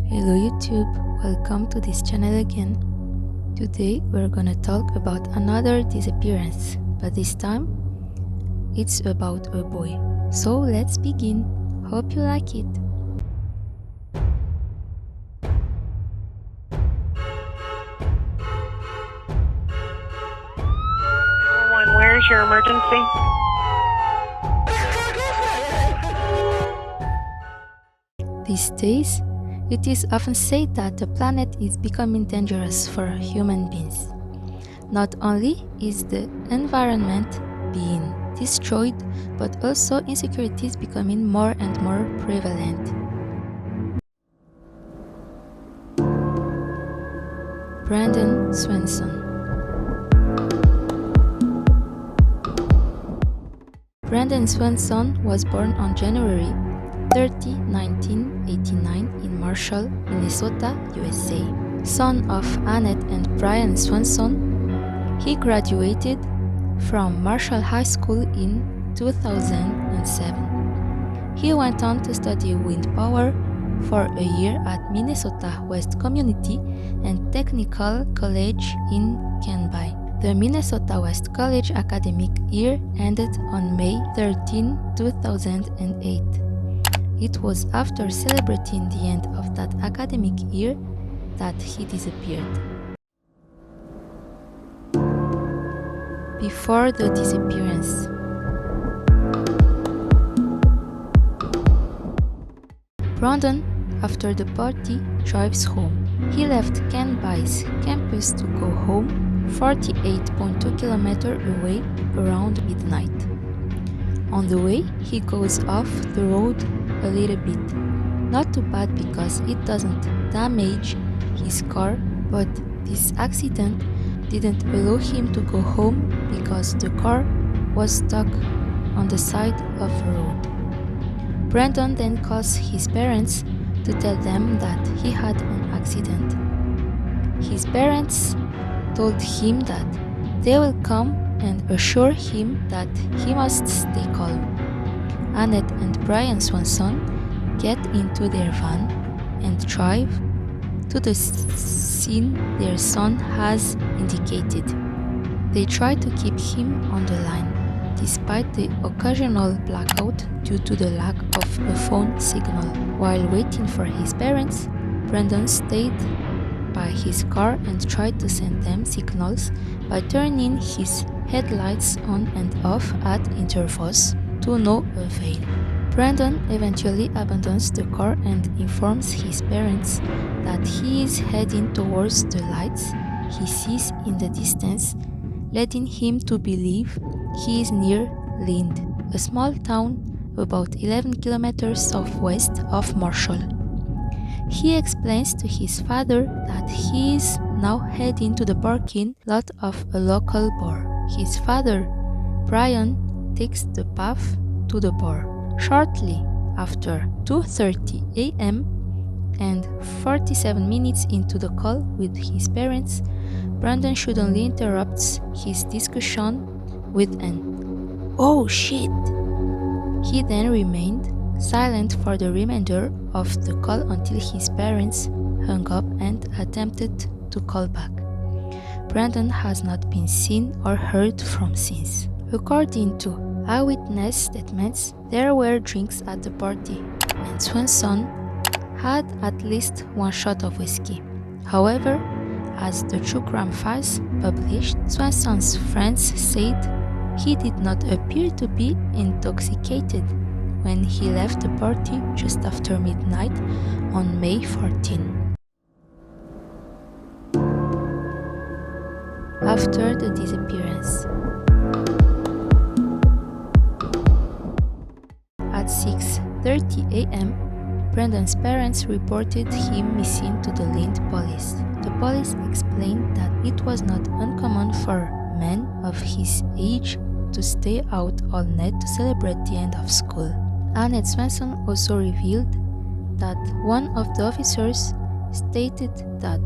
Hello YouTube, welcome to this channel again. Today we're gonna talk about another disappearance, but this time it's about a boy. So let's begin. Hope you like it. Where's your emergency? These days, it is often said that the planet is becoming dangerous for human beings. Not only is the environment being destroyed, but also insecurity is becoming more and more prevalent. Brandon Swanson. Brandon Swanson was born on January 30, 1989 in Marshall, Minnesota, USA. Son of Annette and Brian Swanson, he graduated from Marshall High School in 2007. He went on to study wind power for a year at Minnesota West Community and Technical College in Canby. The Minnesota West College academic year ended on May 13, 2008. It was after celebrating the end of that academic year that he disappeared. Before the disappearance. Brandon, after the party, drives home. He left Canby's campus to go home 48.2 kilometers away around midnight. On the way, he goes off the road a little bit. Not too bad because it doesn't damage his car, but this accident didn't allow him to go home because the car was stuck on the side of the road. Brandon then calls his parents to tell them that he had an accident. His parents told him that they will come and assure him that he must stay calm. Annette and Brian Swanson get into their van and drive to the scene their son has indicated. They try to keep him on the line, despite the occasional blackout due to the lack of a phone signal. While waiting for his parents, Brandon stayed by his car and tried to send them signals by turning his headlights on and off at intervals, to no avail. Brandon eventually abandons the car and informs his parents that he is heading towards the lights he sees in the distance, leading him to believe he is near Lind, a small town about 11 kilometers southwest of Marshall. He explains to his father that he is now heading to the parking lot of a local bar. His father, Brian, takes the path to the bar. Shortly after 2:30 a.m. and 47 minutes into the call with his parents, Brandon suddenly interrupts his discussion with an "Oh shit!" He then remained silent for the remainder of the call until his parents hung up and attempted to call back. Brandon has not been seen or heard from since. According to eyewitness statements, there were drinks at the party, and Swanson had at least one shot of whiskey. However, as the True Crime Files published, Swanson's friends said he did not appear to be intoxicated when he left the party just after midnight on May 14. After the disappearance. At 6:30 a.m., Brandon's parents reported him missing to the Lind police. The police explained that it was not uncommon for men of his age to stay out all night to celebrate the end of school. Annette Swanson also revealed that one of the officers stated that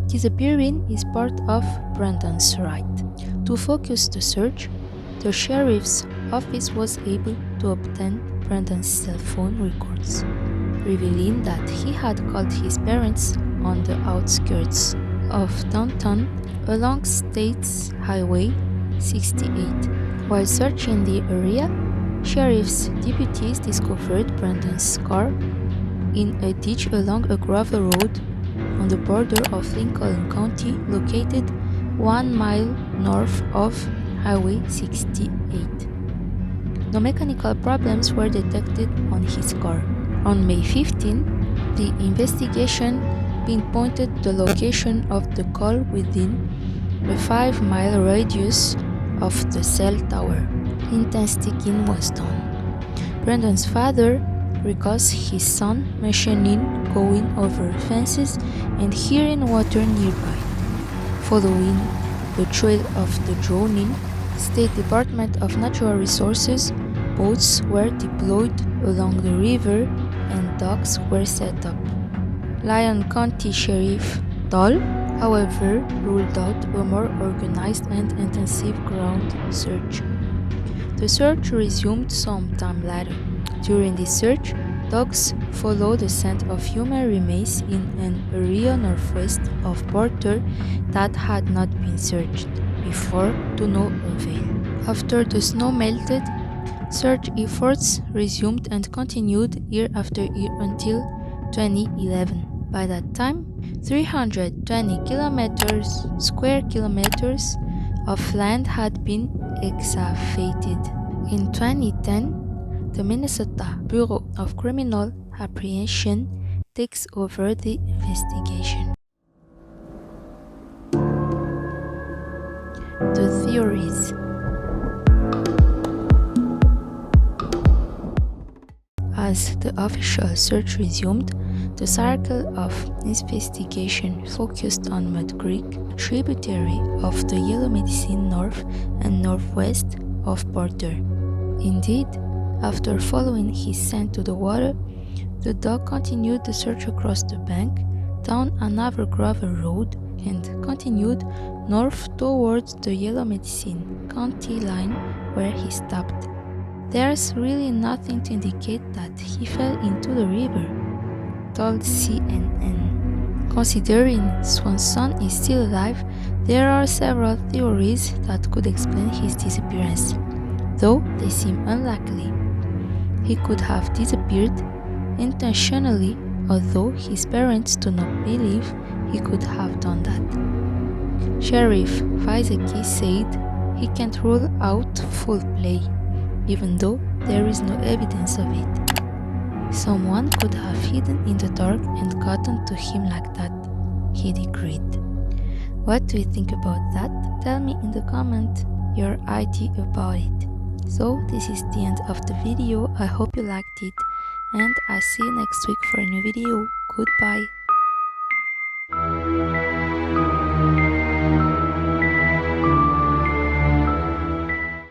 disappearing is part of Brandon's right. To focus the search, the sheriff's office was able to obtain Brandon's cell phone records. revealing that he had called his parents on the outskirts of downtown along States Highway 68. While searching the area, sheriff's deputies discovered Brandon's car in a ditch along a gravel road on the border of Lincoln County, located 1 mile north of Highway 68. No mechanical problems were detected on his car. On May 15, the investigation pinpointed the location of the car within a 5-mile radius of the cell tower. Intense digging was done. Brandon's father recalls his son mentioning going over fences and hearing water nearby. Following the trail of the drowning, State Department of Natural Resources boats were deployed along the river and docks were set up. Lyon County Sheriff Dahl, however, ruled out a more organized and intensive ground search. The search resumed some time later. During this search, dogs followed the scent of human remains in an area northwest of Porter that had not been searched before to no avail. After the snow melted, search efforts resumed and continued year after year until 2011. By that time, 320 square kilometers of land had been excavated. In 2010, the Minnesota Bureau of Criminal Apprehension takes over the investigation. The theories. As the official search resumed, the circle of investigation focused on Mud Creek, a tributary of the Yellow Medicine north and northwest of Porter. Indeed, after following his scent to the water, the dog continued the search across the bank, down another gravel road, and continued north towards the Yellow Medicine County line where he stopped. There's really nothing to indicate that he fell into the river, told CNN. Considering Swanson is still alive, there are several theories that could explain his disappearance, though they seem unlikely. He could have disappeared intentionally, although his parents do not believe he could have done that. Sheriff Fizeki said he can't rule out foul play, even though there is no evidence of it. Someone could have hidden in the dark and gotten to him like that, he decreed. What do you think about that? Tell me in the comment your idea about it. So this is the end of the video. I hope you liked it and I'll see you next week for a new video. Goodbye.